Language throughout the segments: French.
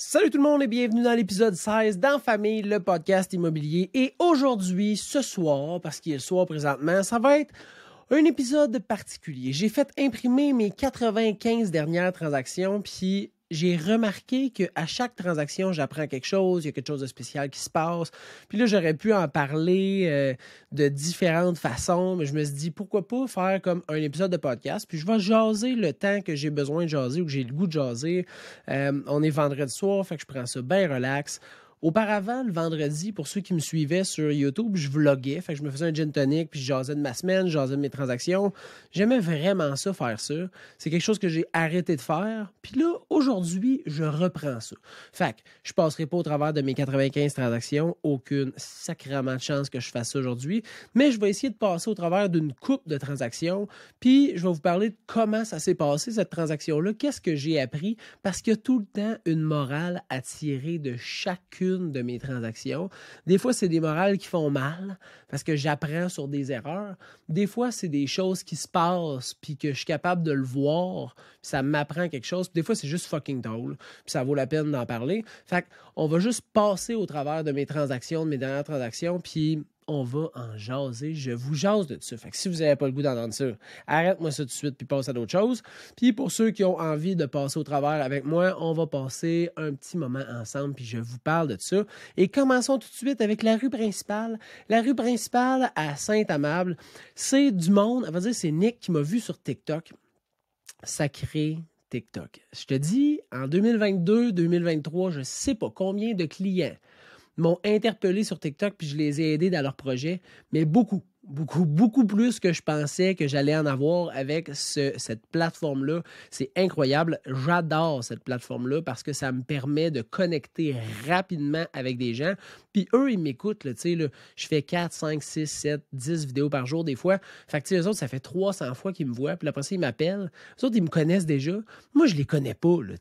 Salut tout le monde et bienvenue dans l'épisode 16 d'En Famille, le podcast immobilier. Et aujourd'hui, ce soir, parce qu'il est le soir présentement, ça va être un épisode particulier. J'ai fait imprimer mes 95 dernières transactions, puis j'ai remarqué qu'à chaque transaction, j'apprends quelque chose, il y a quelque chose de spécial qui se passe. Puis là, j'aurais pu en parler de différentes façons, mais je me suis dit, pourquoi pas faire comme un épisode de podcast, puis je vais jaser le temps que j'ai besoin de jaser ou que j'ai le goût de jaser. On est vendredi soir, fait que je prends ça bien relax. Auparavant, le vendredi, pour ceux qui me suivaient sur YouTube, je vloguais. Fait que je me faisais un gin tonic, puis je jasais de ma semaine, je jasais de mes transactions. J'aimais vraiment ça, faire ça. C'est quelque chose que j'ai arrêté de faire. Puis là, aujourd'hui, je reprends ça. Fait que je passerai pas au travers de mes 95 transactions. Aucune sacrément de chance que je fasse ça aujourd'hui. Mais je vais essayer de passer au travers d'une coupe de transactions. Puis je vais vous parler de comment ça s'est passé, cette transaction-là. Qu'est-ce que j'ai appris? Parce qu'il y a tout le temps une morale à tirer de chacune de mes transactions. Des fois, c'est des morales qui font mal parce que j'apprends sur des erreurs. Des fois, c'est des choses qui se passent puis que je suis capable de le voir puis ça m'apprend quelque chose. Puis des fois, c'est juste fucking drôle puis ça vaut la peine d'en parler. Fait qu'on va juste passer au travers de mes transactions, de mes dernières transactions, puis on va en jaser. Je vous jase de ça. Fait que si vous n'avez pas le goût d'entendre ça, arrête-moi ça tout de suite puis passe à d'autres choses. Puis pour ceux qui ont envie de passer au travers avec moi, on va passer un petit moment ensemble puis je vous parle de ça. Et commençons tout de suite avec la rue principale. La rue principale à Saint-Amable, c'est du monde, on va dire c'est Nick qui m'a vu sur TikTok. Sacré TikTok. Je te dis, en 2022-2023, je sais pas combien de clients m'ont interpellé sur TikTok puis je les ai aidés dans leur projet, mais beaucoup plus que je pensais que j'allais en avoir avec cette plateforme-là. C'est incroyable. J'adore cette plateforme-là parce que ça me permet de connecter rapidement avec des gens. Puis eux, ils m'écoutent. Là, je fais 4, 5, 6, 7, 10 vidéos par jour des fois. Fait que eux autres, ça fait 300 fois qu'ils me voient. Puis après ça, ils m'appellent. Eux autres, ils me connaissent déjà. Moi, je les connais pas. Là.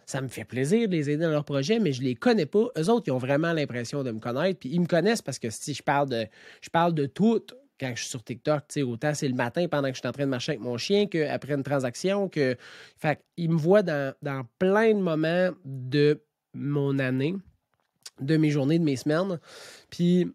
Ça me fait plaisir de les aider dans leur projet, mais je les connais pas. Eux autres, ils ont vraiment l'impression de me connaître. Puis ils me connaissent parce que si je parle de tout quand je suis sur TikTok, autant c'est le matin pendant que je suis en train de marcher avec mon chien qu'après une transaction. Fait qu'ils me voient dans plein de moments de mon année, de mes journées, de mes semaines. Puis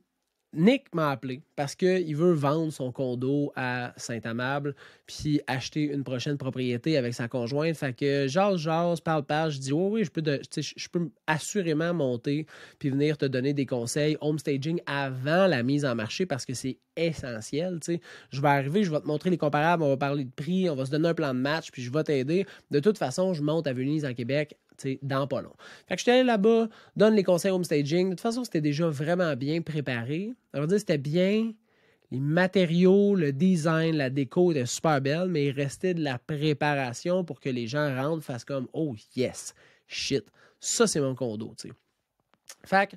Nick m'a appelé parce qu'il veut vendre son condo à Saint-Amable puis acheter une prochaine propriété avec sa conjointe. Fait que jase, parle, je dis oui, je peux assurément monter puis venir te donner des conseils home staging avant la mise en marché parce que c'est essentiel. T'sais. Je vais arriver, je vais te montrer les comparables, on va parler de prix, on va se donner un plan de match puis je vais t'aider. De toute façon, je monte à Venise en Québec dans pas long. Fait que je suis allé là-bas, donne les conseils home staging. De toute façon, c'était déjà vraiment bien préparé. Ça veut dire que c'était bien. Les matériaux, le design, la déco étaient super belle, mais il restait de la préparation pour que les gens rentrent, fassent comme « Oh yes, shit, ça c'est mon condo. » t'sais. Fait que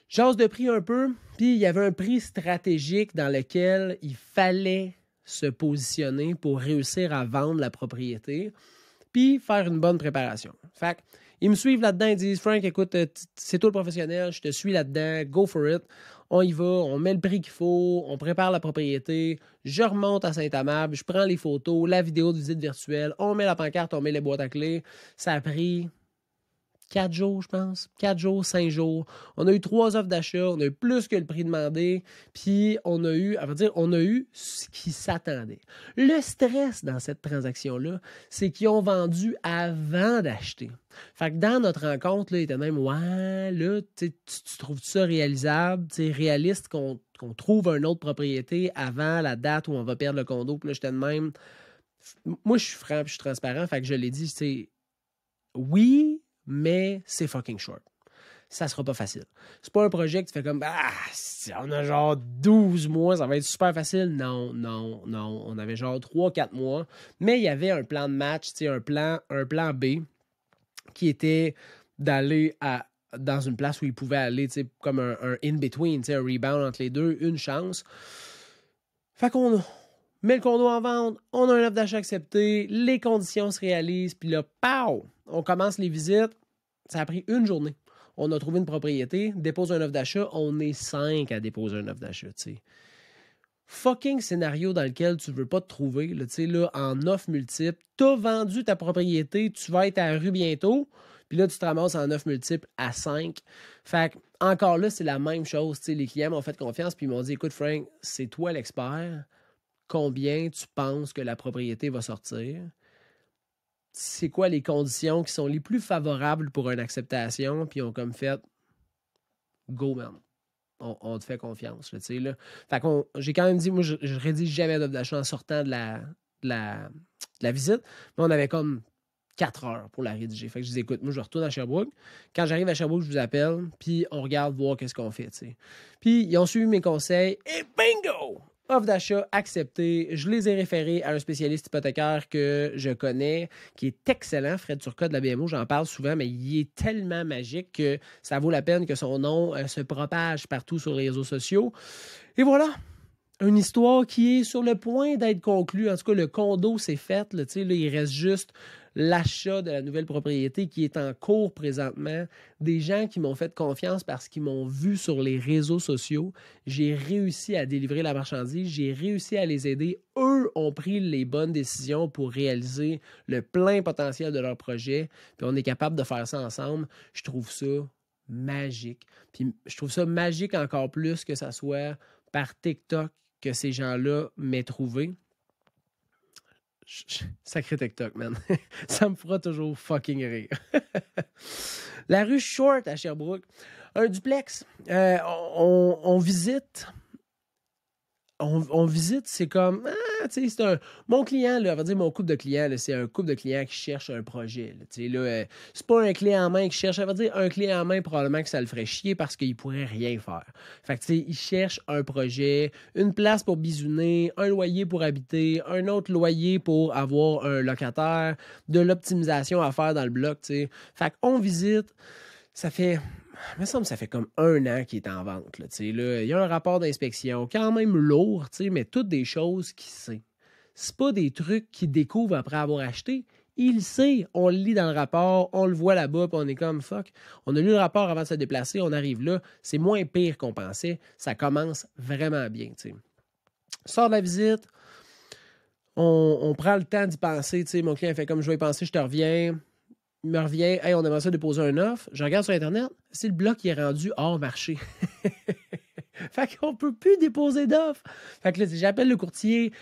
j'ose de prix un peu, puis il y avait un prix stratégique dans lequel il fallait se positionner pour réussir à vendre la propriété puis faire une bonne préparation. Fait ils me suivent là-dedans, ils disent « Frank, écoute, c'est toi le professionnel, je te suis là-dedans, go for it. » On y va, on met le prix qu'il faut, on prépare la propriété, je remonte à Saint-Amable, je prends les photos, la vidéo de visite virtuelle, on met la pancarte, on met les boîtes à clés. Ça a pris 4 jours, je pense. 4 jours, 5 jours. On a eu 3 offres d'achat. On a eu plus que le prix demandé. Puis, on a eu ce qui s'attendait. Le stress dans cette transaction-là, c'est qu'ils ont vendu avant d'acheter. Fait que dans notre rencontre, là, il était même, ouais, là, tu trouves ça réalisable, réaliste qu'on trouve une autre propriété avant la date où on va perdre le condo. Puis là, j'étais de même. Moi, je suis franc puis je suis transparent. Fait que je l'ai dit, oui, mais c'est fucking short. Ça sera pas facile. C'est pas un projet que tu fais comme on a genre 12 mois, ça va être super facile. Non. On avait genre 3-4 mois. Mais il y avait un plan de match, un plan B qui était d'aller dans une place où il pouvait aller comme un in-between, un rebound entre les deux, une chance. Fait qu'on met le condo en vente, on a un offre d'achat accepté, les conditions se réalisent, puis là, pow! On commence les visites. Ça a pris une journée. On a trouvé une propriété, dépose un offre d'achat, on est 5 à déposer un offre d'achat, Fucking scénario dans lequel tu veux pas te trouver, là, en offre multiple. T'as vendu ta propriété, tu vas être à la rue bientôt, Puis là, tu te ramasses en offre multiple à 5. Fait que, encore là, c'est la même chose. Tu sais, les clients m'ont fait confiance puis ils m'ont dit, écoute, Frank, c'est toi l'expert. Combien tu penses que la propriété va sortir? C'est quoi les conditions qui sont les plus favorables pour une acceptation? Puis ils ont comme fait, go, man. On te fait confiance. Là, là. Fait qu'on, j'ai quand même dit, moi, je rédige jamais d'offre d'achat en sortant de la visite. Mais on avait comme 4 heures pour la rédiger. Fait que je dis, écoute, moi, je retourne à Sherbrooke. Quand j'arrive à Sherbrooke, je vous appelle, puis on regarde voir qu'est-ce qu'on fait. T'sais. Puis ils ont suivi mes conseils et bingo! Offre d'achat acceptée. Je les ai référés à un spécialiste hypothécaire que je connais, qui est excellent, Fred Turcotte de la BMO. J'en parle souvent, mais il est tellement magique que ça vaut la peine que son nom se propage partout sur les réseaux sociaux. Et voilà! Une histoire qui est sur le point d'être conclue. En tout cas, le condo, c'est fait. Là, il reste juste l'achat de la nouvelle propriété qui est en cours présentement. Des gens qui m'ont fait confiance parce qu'ils m'ont vu sur les réseaux sociaux. J'ai réussi à délivrer la marchandise. J'ai réussi à les aider. Eux ont pris les bonnes décisions pour réaliser le plein potentiel de leur projet. Puis on est capable de faire ça ensemble. Je trouve ça magique. Puis je trouve ça magique encore plus que ça soit par TikTok que ces gens-là m'aient trouvé. Sacré TikTok, man. Ça me fera toujours fucking rire. La rue Short à Sherbrooke. Un duplex. On visite. On visite, c'est comme... tu sais, c'est mon client, là, on va dire mon couple de clients, là, c'est un couple de clients qui cherche un projet. Là, tu sais, là, c'est pas un clé en main qui cherche. Ça veut dire un clé en main, probablement que ça le ferait chier parce qu'il pourrait rien faire. Fait que, tu sais, il cherche un projet, une place pour bisouner, un loyer pour habiter, un autre loyer pour avoir un locataire, de l'optimisation à faire dans le bloc, tu sais. Fait qu'on visite, ça fait... Il me semble que ça fait comme 1 an qu'il est en vente. Là, il y a un rapport d'inspection quand même lourd, mais toutes des choses qu'il sait. C'est pas des trucs qu'il découvre après avoir acheté. Il sait, on le lit dans le rapport, on le voit là-bas, puis on est comme fuck. On a lu le rapport avant de se déplacer, on arrive là, c'est moins pire qu'on pensait. Ça commence vraiment bien. T'sais. Sort de la visite, on prend le temps d'y penser. Mon client fait comme je vais y penser, je te reviens. Il me revient, hey, on aimerait ça déposer un offre. Je regarde sur Internet, c'est le bloc qui est rendu hors marché. Fait qu'on peut plus déposer d'offres. Fait que là, j'appelle le courtier,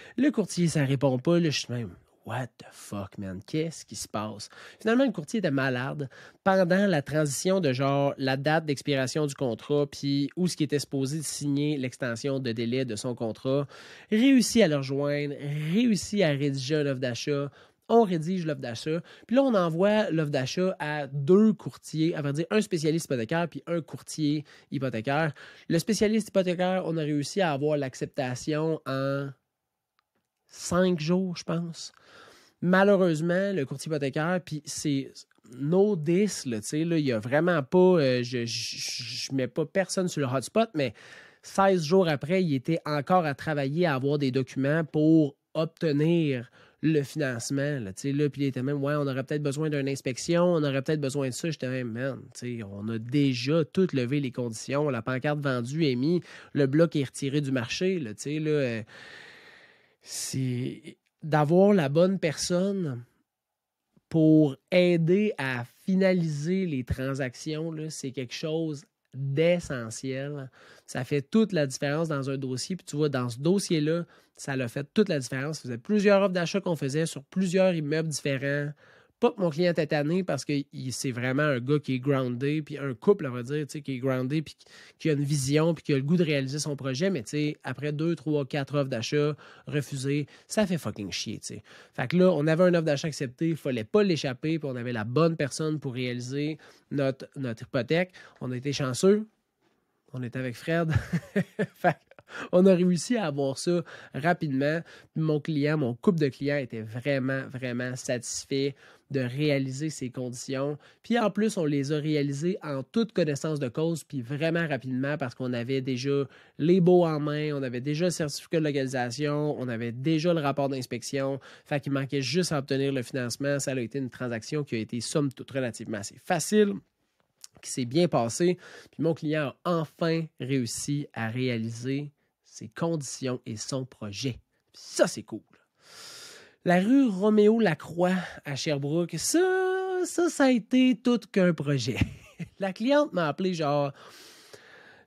ça répond pas. Là, je suis même, what the fuck, man? Qu'est-ce qui se passe? Finalement, le courtier était malade pendant la transition de genre la date d'expiration du contrat, puis où ce qui était supposé de signer l'extension de délai de son contrat. Réussit à le rejoindre, réussit à rédiger une offre d'achat. On rédige l'offre d'achat. Puis là, on envoie l'offre d'achat à 2 courtiers, à vrai dire un spécialiste hypothécaire puis un courtier hypothécaire. Le spécialiste hypothécaire, on a réussi à avoir l'acceptation en 5 jours, je pense. Malheureusement, le courtier hypothécaire, puis c'est no diss, là, tu sais, là, il n'y a vraiment pas, je mets pas personne sur le hotspot, mais 16 jours après, il était encore à travailler à avoir des documents pour obtenir le financement, là, tu sais, là, puis il était même, ouais, on aurait peut-être besoin d'une inspection, on aurait peut-être besoin de ça. J'étais même, man, tu sais, on a déjà tout levé les conditions, la pancarte vendue est mise, le bloc est retiré du marché, là, tu sais, là, c'est d'avoir la bonne personne pour aider à finaliser les transactions, là, c'est quelque chose d'essentiel. Ça fait toute la différence dans un dossier. Puis tu vois, dans ce dossier-là, ça a fait toute la différence. Ça faisait plusieurs offres d'achat qu'on faisait sur plusieurs immeubles différents. Pas que mon client était tanné parce que c'est vraiment un gars qui est groundé, puis un couple, on va dire, qui est groundé, puis qui a une vision, puis qui a le goût de réaliser son projet. Mais après 2, 3, 4 offres d'achat refusées, ça fait fucking chier. T'sais. Fait que là, on avait une offre d'achat acceptée, il ne fallait pas l'échapper, puis on avait la bonne personne pour réaliser notre hypothèque. On a été chanceux. On était avec Fred. Fait on a réussi à avoir ça rapidement. Puis mon couple de clients était vraiment, vraiment satisfait de réaliser ces conditions. Puis en plus, on les a réalisées en toute connaissance de cause, puis vraiment rapidement parce qu'on avait déjà les baux en main, on avait déjà le certificat de localisation, on avait déjà le rapport d'inspection. Fait qu'il manquait juste à obtenir le financement. Ça a été une transaction qui a été, somme toute, relativement assez facile, qui s'est bien passée. Puis mon client a enfin réussi à réaliser ses conditions et son projet. Ça, c'est cool. La rue Roméo-Lacroix à Sherbrooke, ça, ça a été tout qu'un projet. La cliente m'a appelé genre...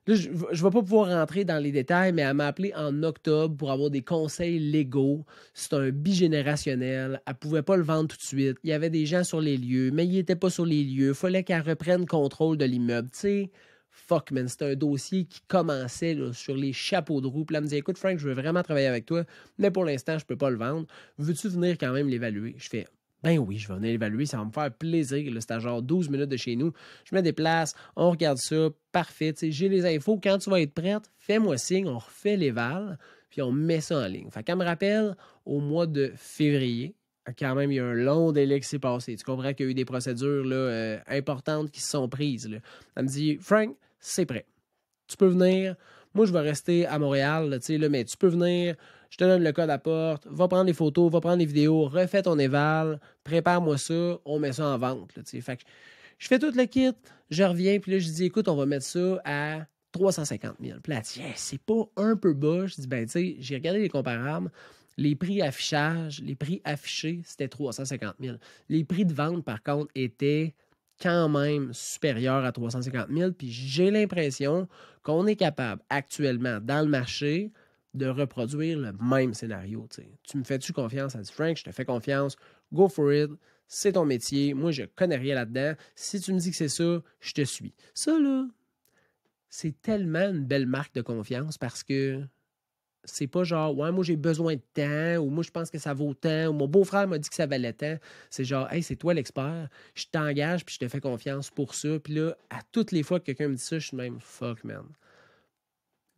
Là, je ne vais pas pouvoir rentrer dans les détails, mais elle m'a appelé en octobre pour avoir des conseils légaux. C'est un bigénérationnel. Elle ne pouvait pas le vendre tout de suite. Il y avait des gens sur les lieux, mais il n'était pas sur les lieux. Il fallait qu'elle reprenne contrôle de l'immeuble. Tu sais, fuck, man, c'était un dossier qui commençait là, sur les chapeaux de roue. Puis là, elle me dit, écoute, Frank, je veux vraiment travailler avec toi, mais pour l'instant, je ne peux pas le vendre. Veux-tu venir quand même l'évaluer? Je fais, ben oui, je vais venir l'évaluer, ça va me faire plaisir. Là, c'est à genre 12 minutes de chez nous. Je me déplace, on regarde ça, parfait. J'ai les infos. Quand tu vas être prête, fais-moi signe, on refait l'éval, puis on met ça en ligne. Fait qu'elle me rappelle, au mois de février, quand même, il y a un long délai qui s'est passé. Tu comprends qu'il y a eu des procédures là, importantes qui se sont prises. Là. Elle me dit, Frank, c'est prêt. Tu peux venir. Moi, je vais rester à Montréal, là, mais tu peux venir. Je te donne le code à porte. Va prendre les photos, va prendre les vidéos, refais ton éval, prépare-moi ça, on met ça en vente. Là, fait que je fais tout le kit, je reviens, puis là, je dis, écoute, on va mettre ça à 350 000. Puis là, elle dit, hey, c'est pas un peu bas. Je dis, ben, tu sais, j'ai regardé les comparables. Les prix affichage, les prix affichés, c'était 350 000. Les prix de vente, par contre, étaient quand même supérieurs à 350 000. Puis j'ai l'impression qu'on est capable actuellement dans le marché de reproduire le même scénario. T'sais. Tu me fais-tu confiance? Elle dit, Frank, je te fais confiance. Go for it. C'est ton métier. Moi, je connais rien là-dedans. Si tu me dis que c'est ça, je te suis. Ça, là, c'est tellement une belle marque de confiance parce que c'est pas genre, ouais, moi, j'ai besoin de temps ou moi, je pense que ça vaut tant ou mon beau-frère m'a dit que ça valait tant. C'est genre, hey, c'est toi l'expert. Je t'engage puis je te fais confiance pour ça. Puis là, à toutes les fois que quelqu'un me dit ça, je suis même, fuck, man.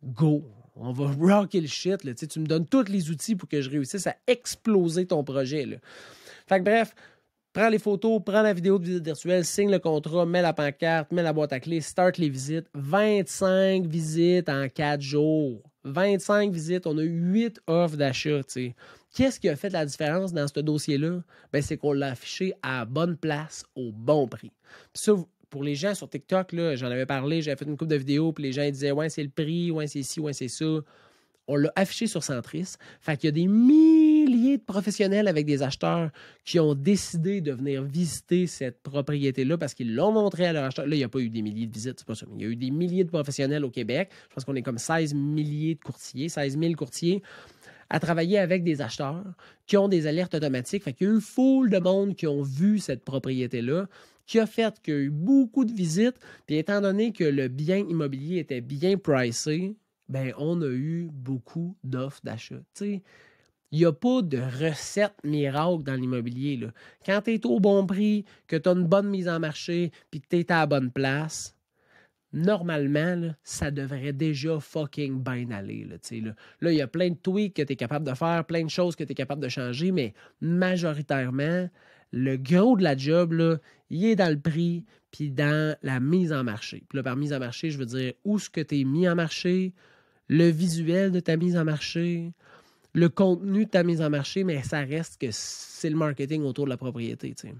Go. On va rocker le shit. Là. Tu me donnes tous les outils pour que je réussisse à exploser ton projet. Là. Fait que bref, prends les photos, prends la vidéo de visite virtuelle, signe le contrat, mets la pancarte, mets la boîte à clés, start les visites. 25 visites en 4 jours. 25 visites, on a eu 8 offres d'achat. T'sais. Qu'est-ce qui a fait la différence dans ce dossier-là? Ben, c'est qu'on l'a affiché à la bonne place, au bon prix. Puis ça, pour les gens sur TikTok, là, j'en avais parlé, j'avais fait une couple de vidéos, puis les gens ils disaient « Ouais, c'est le prix, ouais, c'est ci, ouais, c'est ça ». On l'a affiché sur Centris. Fait qu'il y a des milliers de professionnels avec des acheteurs qui ont décidé de venir visiter cette propriété-là parce qu'ils l'ont montré à leur acheteur. Là, il n'y a pas eu des milliers de visites, c'est pas ça. Mais il y a eu des milliers de professionnels au Québec. Je pense qu'on est comme 16 milliers de courtiers, 16 000 courtiers à travailler avec des acheteurs qui ont des alertes automatiques. Fait qu'il y a eu full de monde qui ont vu cette propriété-là, qui a fait qu'il y a eu beaucoup de visites. Puis étant donné que le bien immobilier était bien pricé, ben on a eu beaucoup d'offres d'achat. Tu sais, il n'y a pas de recette miracle dans l'immobilier. Là. Quand tu es au bon prix, que tu as une bonne mise en marché, puis que tu es à la bonne place, normalement, là, ça devrait déjà fucking bien aller. Là, il y a plein de tweaks que tu es capable de faire, plein de choses que tu es capable de changer, mais majoritairement, le gros de la job, là, il est dans le prix puis dans la mise en marché. Puis là, par mise en marché, je veux dire où est-ce que tu es mis en marché, le visuel de ta mise en marché, le contenu de ta mise en marché, mais ça reste que c'est le marketing autour de la propriété. T'sais.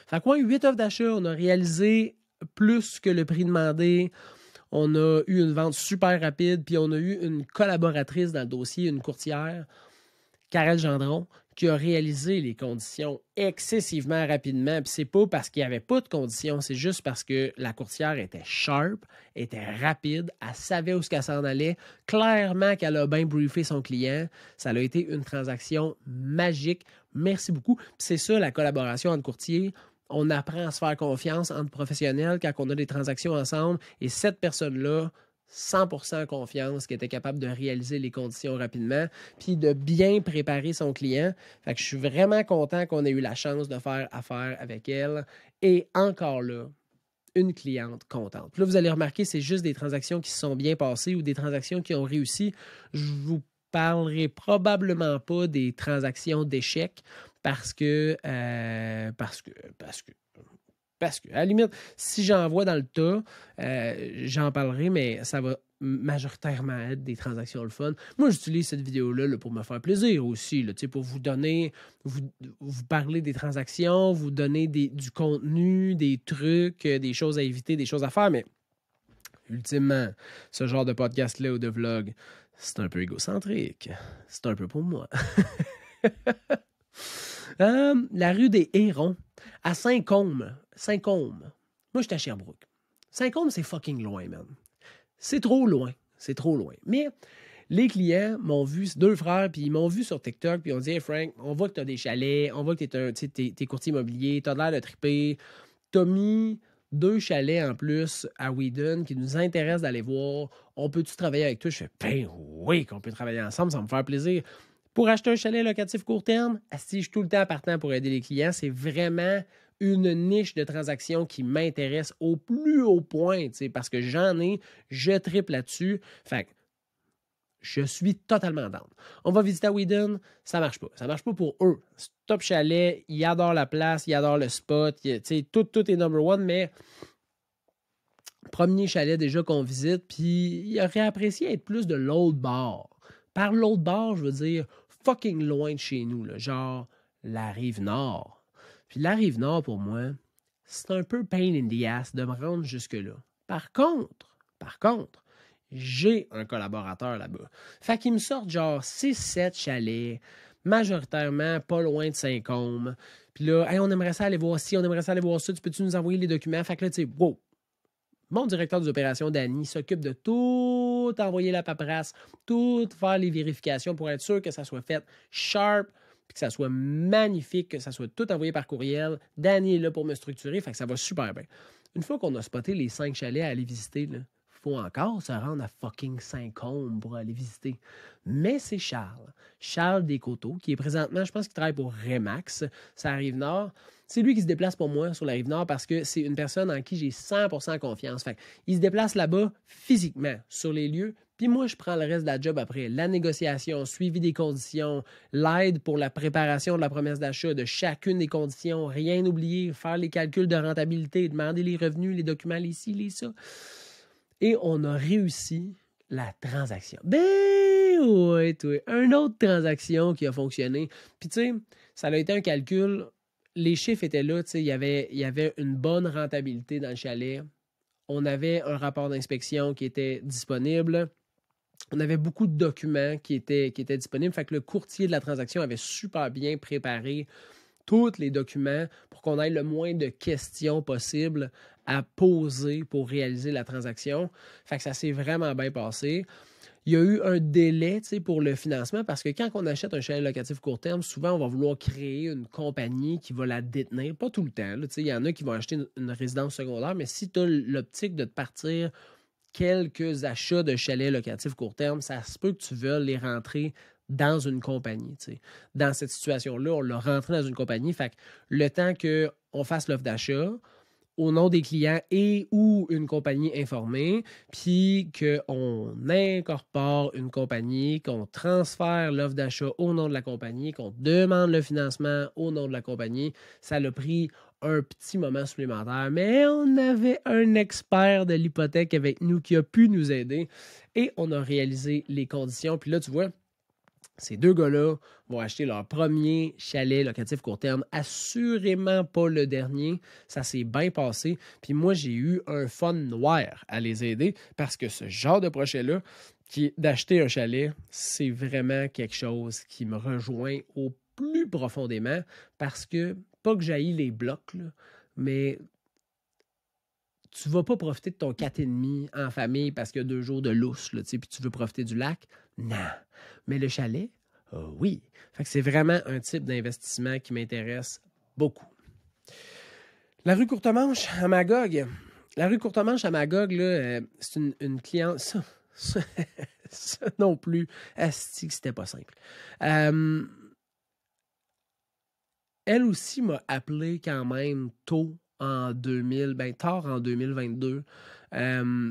Fait quoi, 8 offres d'achat, on a réalisé plus que le prix demandé. On a eu une vente super rapide, puis on a eu une collaboratrice dans le dossier, une courtière, Karel Gendron, qui a réalisé les conditions excessivement rapidement. Puis c'est pas parce qu'il n'y avait pas de conditions, c'est juste parce que la courtière était sharp, était rapide, elle savait où qu'elle s'en allait. Clairement qu'elle a bien briefé son client. Ça a été une transaction magique. Merci beaucoup. Puis c'est ça, la collaboration entre courtiers. On apprend à se faire confiance entre professionnels quand on a des transactions ensemble. Et cette personne-là, 100% confiance, qui était capable de réaliser les conditions rapidement, puis de bien préparer son client. Fait que je suis vraiment content qu'on ait eu la chance de faire affaire avec elle. Et encore là, une cliente contente. Puis là, vous allez remarquer, c'est juste des transactions qui se sont bien passées ou des transactions qui ont réussi. Je vous parlerai probablement pas des transactions d'échecs parce que, à la limite, si j'en vois dans le tas, j'en parlerai, mais ça va majoritairement être des transactions le fun. Moi, j'utilise cette vidéo-là là, pour me faire plaisir aussi, là, pour vous donner, vous parler des transactions, vous donner du contenu, des trucs, des choses à éviter, des choses à faire, mais ultimement, ce genre de podcast-là ou de vlog, c'est un peu égocentrique. C'est un peu pour moi. La rue des Hérons À Saint-Côme. Saint-Côme. Moi, j'étais à Sherbrooke. Saint-Côme, c'est fucking loin, man. C'est trop loin. C'est trop loin. Mais les clients m'ont vu, deux frères, puis ils m'ont vu sur TikTok, puis ils ont dit « Hey Frank, on voit que tu as des chalets, on voit que t'es courtier immobilier, tu as l'air de triper. Tu as mis 2 chalets en plus à Whedon qui nous intéressent d'aller voir. On peut-tu travailler avec toi? » Je fais « Ben oui, qu'on peut travailler ensemble, ça va me faire plaisir. » Pour acheter un chalet locatif court terme, si je suis tout le temps partant pour aider les clients, c'est vraiment une niche de transactions qui m'intéresse au plus haut point, parce que j'en ai, je triple là-dessus. Fait que je suis totalement down. On va visiter à Whedon, ça marche pas. Ça marche pas pour eux. Top chalet, ils adorent la place, ils adorent le spot, tout est number one, mais premier chalet déjà qu'on visite, puis il aurait apprécié être plus de l'autre bord. Par l'autre bord, je veux dire fucking loin de chez nous, là, genre la Rive-Nord. Puis la Rive-Nord, pour moi, c'est un peu pain in the ass de me rendre jusque-là. Par contre, j'ai un collaborateur là-bas. Fait qu'il me sort genre 6-7 chalets, majoritairement pas loin de Saint-Côme. Puis là, hey, on aimerait ça aller voir ci, on aimerait ça aller voir ça, tu peux-tu nous envoyer les documents? Fait que là, tu sais, wow! Mon directeur des opérations, Danny, s'occupe de tout envoyer la paperasse, tout faire les vérifications pour être sûr que ça soit fait sharp, puis que ça soit magnifique, que ça soit tout envoyé par courriel. Danny est là pour me structurer, fait que ça va super bien. Une fois qu'on a spoté les 5 chalets à aller visiter, il faut encore se rendre à fucking Saint-Côme pour aller visiter. Mais c'est Charles Descoteaux, qui est présentement, je pense qu'il travaille pour Remax, ça arrive nord. C'est lui qui se déplace pour moi sur la Rive-Nord parce que c'est une personne en qui j'ai 100% confiance. Fait il se déplace là-bas physiquement sur les lieux, puis moi, je prends le reste de la job après. La négociation, suivi des conditions, l'aide pour la préparation de la promesse d'achat de chacune des conditions, rien oublier, faire les calculs de rentabilité, demander les revenus, les documents, les ci, les ça. Et on a réussi la transaction. Ben oui, une autre transaction qui a fonctionné. Puis tu sais, ça a été un calcul. Les chiffres étaient là, il y avait une bonne rentabilité dans le chalet. On avait un rapport d'inspection qui était disponible. On avait beaucoup de documents qui étaient disponibles. Fait que le courtier de la transaction avait super bien préparé tous les documents pour qu'on ait le moins de questions possibles à poser pour réaliser la transaction. Fait que ça s'est vraiment bien passé. Il y a eu un délai pour le financement parce que quand on achète un chalet locatif court terme, souvent, on va vouloir créer une compagnie qui va la détenir. Pas tout le temps. Il y en a qui vont acheter une résidence secondaire, mais si tu as l'optique de te partir quelques achats de chalets locatifs court terme, ça se peut que tu veuilles les rentrer dans une compagnie. Dans cette situation-là, on l'a rentré dans une compagnie. Fait que le temps qu'on fasse l'offre d'achat, au nom des clients et ou une compagnie informée, puis qu'on incorpore une compagnie, qu'on transfère l'offre d'achat au nom de la compagnie, qu'on demande le financement au nom de la compagnie. Ça l'a pris un petit moment supplémentaire, mais on avait un expert de l'hypothèque avec nous qui a pu nous aider et on a réalisé les conditions. Puis là, tu vois, ces deux gars-là vont acheter leur premier chalet locatif court terme. Assurément pas le dernier. Ça s'est bien passé. Puis moi, j'ai eu un fun noir à les aider parce que ce genre de projet-là, qui est d'acheter un chalet, c'est vraiment quelque chose qui me rejoint au plus profondément parce que, pas que j'haïs les blocs, là, mais tu vas pas profiter de ton 4,5 en famille parce qu'il y a 2 jours de lousse, là, puis tu veux profiter du lac. Non. Mais le chalet, oui. Fait que c'est vraiment un type d'investissement qui m'intéresse beaucoup. La rue Courtemanche à Magog. La rue Courtemanche à Magog, là, c'est une cliente... Ça non plus. Asti que c'était pas simple. Elle aussi m'a appelé quand même tard en 2022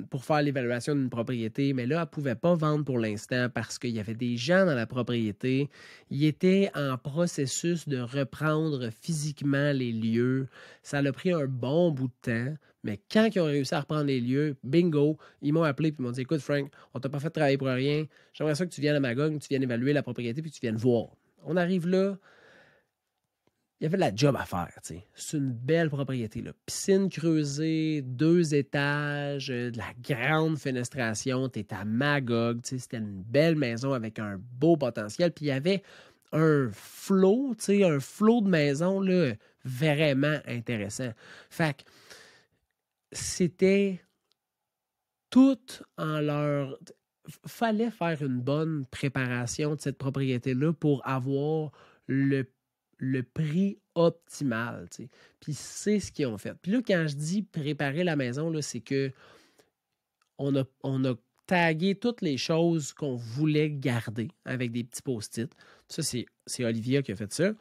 pour faire l'évaluation d'une propriété, mais là, elle ne pouvait pas vendre pour l'instant parce qu'il y avait des gens dans la propriété. Ils étaient en processus de reprendre physiquement les lieux. Ça a pris un bon bout de temps, mais quand ils ont réussi à reprendre les lieux, bingo, ils m'ont appelé et ils m'ont dit « Écoute, Frank, on t'a pas fait travailler pour rien. J'aimerais ça que tu viennes à Magog, tu viennes évaluer la propriété puis tu viennes voir. » On arrive là. Il y avait de la job à faire, tu sais. C'est une belle propriété, là. Piscine creusée, 2 étages, de la grande fenestration. T'es à Magog, tu sais. C'était une belle maison avec un beau potentiel. Puis il y avait un flot, tu sais, un flot de maisons, là, vraiment intéressant. Fait que c'était tout en leur... Fallait faire une bonne préparation de cette propriété-là pour avoir le prix optimal. T'sais. Puis c'est ce qu'ils ont fait. Puis là, quand je dis préparer la maison, là, c'est que on a tagué toutes les choses qu'on voulait garder avec des petits post-it. Ça, c'est Olivia qui a fait ça,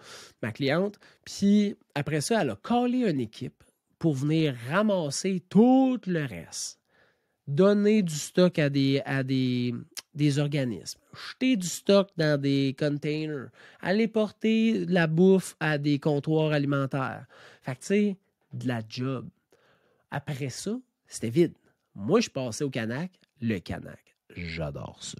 ma cliente. Puis après ça, elle a callé une équipe pour venir ramasser tout le reste. Donner du stock à des organismes, jeter du stock dans des containers, aller porter de la bouffe à des comptoirs alimentaires. Fait que, tu sais, de la job. Après ça, c'était vide. Moi, je passais au Canac. Le Canac, j'adore ça.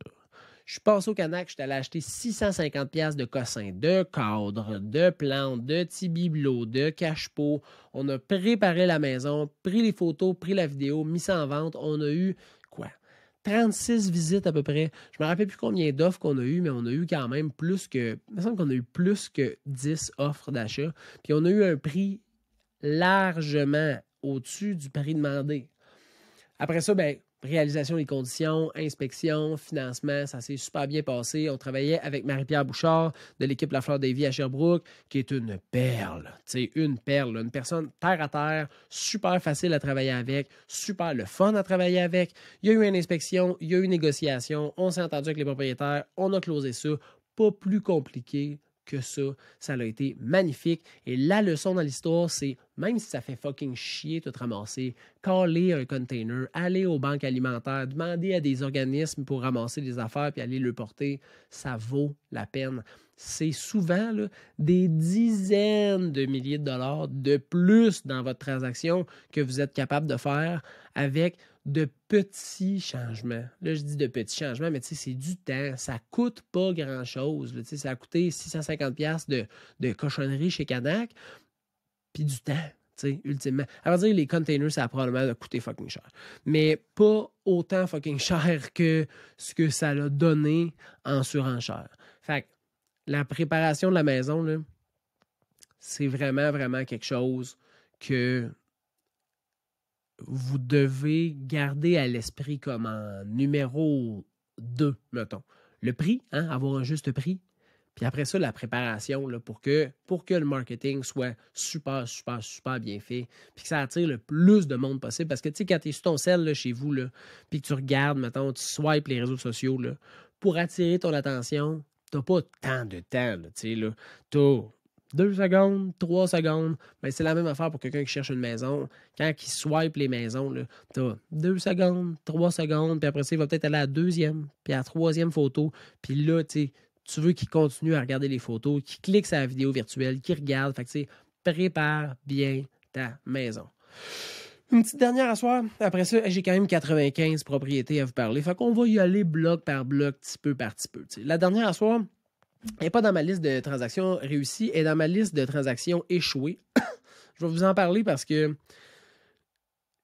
Je suis passé au Canac, je suis allé acheter 650$ de cossins, de cadres, de plantes, de petits bibelots, de cache-pots. On a préparé la maison, pris les photos, pris la vidéo, mis ça en vente. On a eu, 36 visites à peu près. Je me rappelle plus combien d'offres qu'on a eu, mais on a eu quand même plus que... Il me semble qu'on a eu plus que 10 offres d'achat. Puis on a eu un prix largement au-dessus du prix demandé. Après ça, réalisation des conditions, inspection, financement, ça s'est super bien passé. On travaillait avec Marie-Pierre Bouchard de l'équipe La Fleur des Vies à Sherbrooke, qui est une perle, une perle, une personne terre à terre, super facile à travailler avec, super le fun à travailler avec. Il y a eu une inspection, il y a eu une négociation, on s'est entendu avec les propriétaires, on a closé ça, pas plus compliqué que ça. Ça a été magnifique. Et la leçon dans l'histoire, c'est, même si ça fait fucking chier tout ramasser, caler un container, aller aux banques alimentaires, demander à des organismes pour ramasser des affaires puis aller le porter, ça vaut la peine. C'est souvent là, des dizaines de milliers de dollars de plus dans votre transaction que vous êtes capable de faire avec de petits changements. Là, je dis de petits changements, mais tu sais, c'est du temps. Ça coûte pas grand-chose. Là, tu sais, ça a coûté 650$ de cochonnerie chez Canac, puis du temps, tu sais, ultimement. À vrai dire, les containers, ça a probablement coûté fucking cher. Mais pas autant fucking cher que ce que ça l'a donné en surenchère. Fait que la préparation de la maison, là, c'est vraiment, vraiment quelque chose que vous devez garder à l'esprit comme en numéro 2, mettons. Le prix, avoir un juste prix. Puis après ça, la préparation là, pour que le marketing soit super, super, super bien fait. Puis que ça attire le plus de monde possible. Parce que tu sais, quand tu es sur ton cell là, chez vous, là, puis que tu regardes, mettons, tu swipes les réseaux sociaux, là, pour attirer ton attention, t'as pas tant de temps. Tu sais, là, t'as 2 secondes, 3 secondes. Ben, c'est la même affaire pour quelqu'un qui cherche une maison. Quand il swipe les maisons, tu as 2 secondes, 3 secondes, puis après ça, il va peut-être aller à la deuxième, puis à la troisième photo. Puis là, tu veux qu'il continue à regarder les photos, qu'il clique sur la vidéo virtuelle, qu'il regarde. Fait que, tu sais, prépare bien ta maison. Une petite dernière à soir. Après ça, j'ai quand même 95 propriétés à vous parler. Fait qu'on va y aller bloc par bloc, petit peu par petit peu. T'sais. La dernière à soir, elle n'est pas dans ma liste de transactions réussies, elle est dans ma liste de transactions échouées. Je vais vous en parler parce que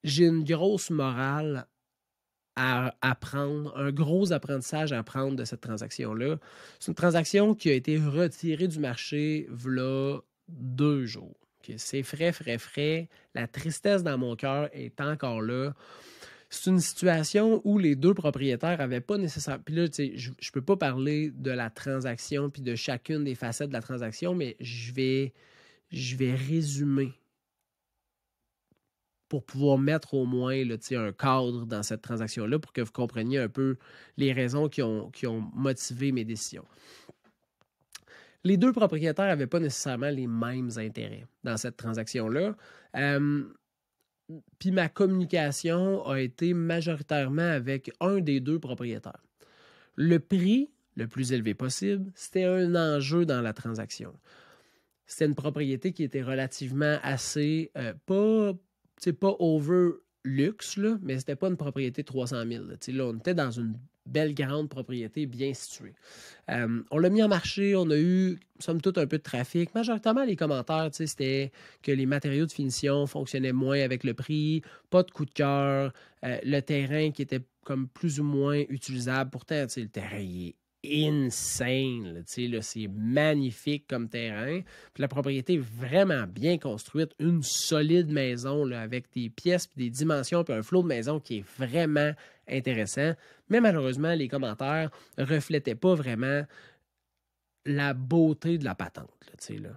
j'ai une grosse morale à apprendre, un gros apprentissage à apprendre de cette transaction-là. C'est une transaction qui a été retirée du marché v'là 2 jours. Okay? C'est frais. La tristesse dans mon cœur est encore là. C'est une situation où les deux propriétaires n'avaient pas nécessairement... Puis là, tu sais, je peux pas parler de la transaction puis de chacune des facettes de la transaction, mais je vais résumer pour pouvoir mettre au moins là, un cadre dans cette transaction-là pour que vous compreniez un peu les raisons qui ont motivé mes décisions. Les deux propriétaires n'avaient pas nécessairement les mêmes intérêts dans cette transaction-là. Puis ma communication a été majoritairement avec un des deux propriétaires. Le prix le plus élevé possible, c'était un enjeu dans la transaction. C'était une propriété qui était relativement assez, pas over luxe, là, mais c'était pas une propriété de 300 000. Là, on était dans une belle grande propriété bien située. On l'a mis en marché, on a eu, somme toute, un peu de trafic. Majoritairement, les commentaires, c'était que les matériaux de finition fonctionnaient moins avec le prix, pas de coup de cœur, le terrain qui était comme plus ou moins utilisable. Pourtant, le terrain, il est insane. Là, là, c'est magnifique comme terrain. Puis la propriété est vraiment bien construite. Une solide maison là, avec des pièces, puis des dimensions, puis un flot de maison qui est vraiment intéressant. Mais malheureusement, les commentaires ne reflétaient pas vraiment la beauté de la patente. Là.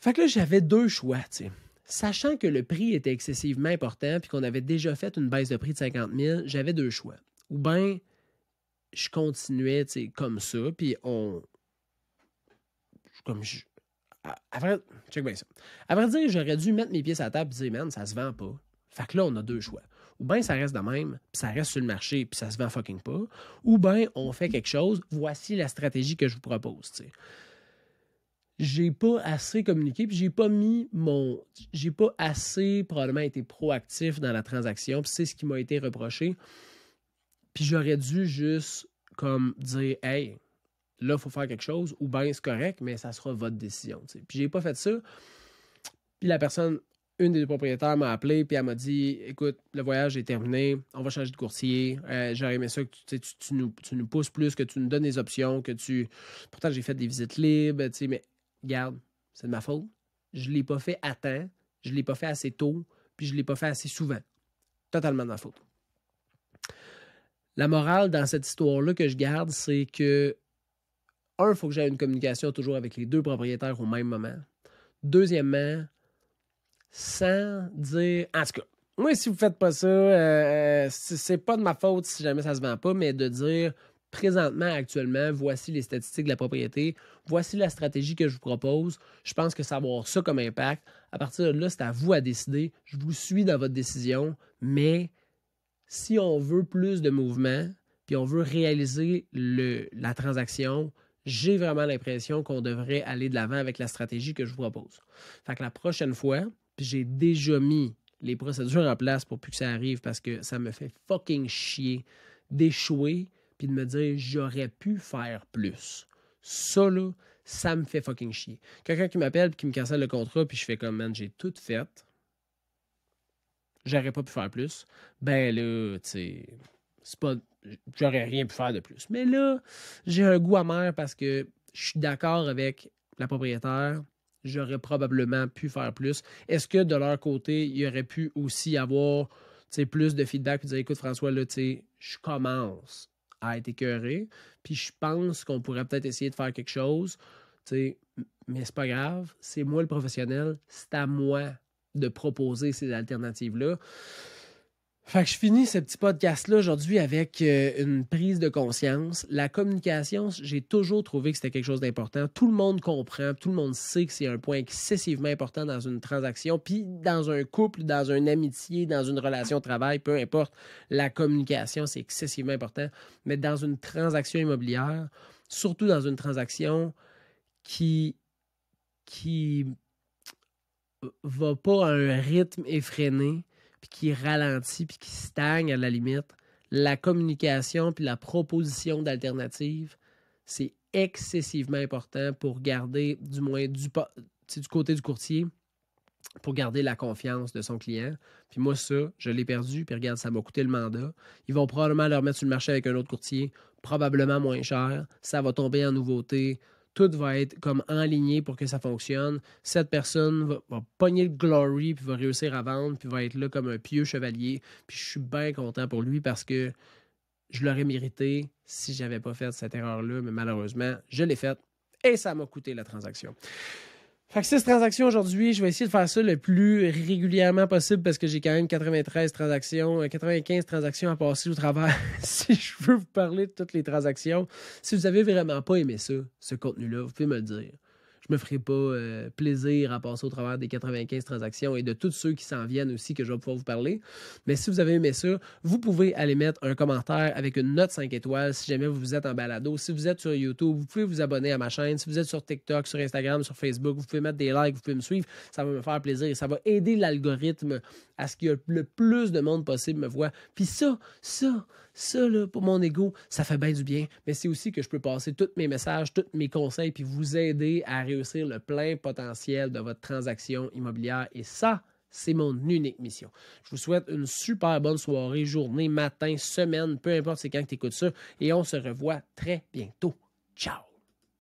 Fait que là, j'avais deux choix. T'sais. Sachant que le prix était excessivement important puis qu'on avait déjà fait une baisse de prix de 50 000, j'avais deux choix. Ou bien, je continuais comme ça, puis check bien ça. À vrai dire, j'aurais dû mettre mes pieds sur la table et dire, man, ça se vend pas. Fait que là, on a deux choix. Ou bien ça reste de même, puis ça reste sur le marché, puis ça se vend fucking pas. Ou bien on fait quelque chose, voici la stratégie que je vous propose. T'sais. J'ai pas assez communiqué, puis j'ai pas assez probablement été proactif dans la transaction, puis c'est ce qui m'a été reproché. Puis j'aurais dû juste comme dire, hey, là, il faut faire quelque chose, ou bien c'est correct, mais ça sera votre décision. T'sais. Puis j'ai pas fait ça. Puis la personne, une des deux propriétaires m'a appelé, puis elle m'a dit, écoute, le voyage est terminé, on va changer de courtier. J'aurais aimé ça que tu nous pousses plus, que tu nous donnes des options, que tu. Pourtant, j'ai fait des visites libres, mais regarde, c'est de ma faute. Je ne l'ai pas fait à temps, je ne l'ai pas fait assez tôt, puis je ne l'ai pas fait assez souvent. Totalement de ma faute. La morale dans cette histoire-là que je garde, c'est que, il faut que j'aie une communication toujours avec les deux propriétaires au même moment. Deuxièmement, sans dire... En tout cas, moi, si vous ne faites pas ça, c'est pas de ma faute si jamais ça se vend pas, mais de dire... Présentement, actuellement, voici les statistiques de la propriété, voici la stratégie que je vous propose. Je pense que ça va avoir ça comme impact. À partir de là, c'est à vous à décider. Je vous suis dans votre décision, mais si on veut plus de mouvement, puis on veut réaliser la transaction, j'ai vraiment l'impression qu'on devrait aller de l'avant avec la stratégie que je vous propose. Fait que la prochaine fois, puis j'ai déjà mis les procédures en place pour plus que ça arrive parce que ça me fait fucking chier d'échouer puis de me dire j'aurais pu faire plus. Ça, là, ça me fait fucking chier. Quelqu'un qui m'appelle et qui me cancelle le contrat, puis je fais comme, man, j'ai tout fait. J'aurais pas pu faire plus. Ben là, tu sais, c'est pas... J'aurais rien pu faire de plus. Mais là, j'ai un goût amer parce que je suis d'accord avec la propriétaire. J'aurais probablement pu faire plus. Est-ce que de leur côté, il y aurait pu aussi avoir plus de feedback et dire, écoute, François, là, je commence à être écœuré. Puis je pense qu'on pourrait peut-être essayer de faire quelque chose. Mais c'est pas grave. C'est moi le professionnel. C'est à moi de proposer ces alternatives-là. Fait que je finis ce petit podcast-là aujourd'hui avec une prise de conscience. La communication, j'ai toujours trouvé que c'était quelque chose d'important. Tout le monde comprend, tout le monde sait que c'est un point excessivement important dans une transaction, puis dans un couple, dans une amitié, dans une relation de travail, peu importe, la communication, c'est excessivement important. Mais dans une transaction immobilière, surtout dans une transaction qui va pas à un rythme effréné, puis qui ralentit, puis qui stagne à la limite, la communication puis la proposition d'alternatives, c'est excessivement important pour garder, du moins du côté du courtier, pour garder la confiance de son client. Puis moi, ça, je l'ai perdu, puis regarde, ça m'a coûté le mandat. Ils vont probablement le remettre sur le marché avec un autre courtier, probablement moins cher. Ça va tomber en nouveauté. Tout va être comme enligné pour que ça fonctionne. Cette personne va pogner le glory, puis va réussir à vendre, puis va être là comme un pieux chevalier. Puis je suis bien content pour lui parce que je l'aurais mérité si j'avais pas fait cette erreur-là, mais malheureusement, je l'ai faite et ça m'a coûté la transaction. Fait que 6 transactions aujourd'hui, je vais essayer de faire ça le plus régulièrement possible parce que j'ai quand même 95 transactions à passer au travers si je veux vous parler de toutes les transactions. Si vous avez vraiment pas aimé ça, ce contenu-là, vous pouvez me le dire. Je me ferai pas plaisir à passer au travers des 95 transactions et de tous ceux qui s'en viennent aussi que je vais pouvoir vous parler. Mais si vous avez aimé ça, vous pouvez aller mettre un commentaire avec une note 5 étoiles si jamais vous êtes en balado. Si vous êtes sur YouTube, vous pouvez vous abonner à ma chaîne. Si vous êtes sur TikTok, sur Instagram, sur Facebook, vous pouvez mettre des likes, vous pouvez me suivre. Ça va me faire plaisir et ça va aider l'algorithme à ce qu'il y ait le plus de monde possible me voit. Puis ça, là, pour mon ego, ça fait bien du bien. Mais c'est aussi que je peux passer tous mes messages, tous mes conseils, puis vous aider à réussir le plein potentiel de votre transaction immobilière. Et ça, C'est mon unique mission. Je vous souhaite une super bonne soirée, journée, matin, semaine, peu importe c'est quand tu écoutes ça. Et on se revoit très bientôt. Ciao!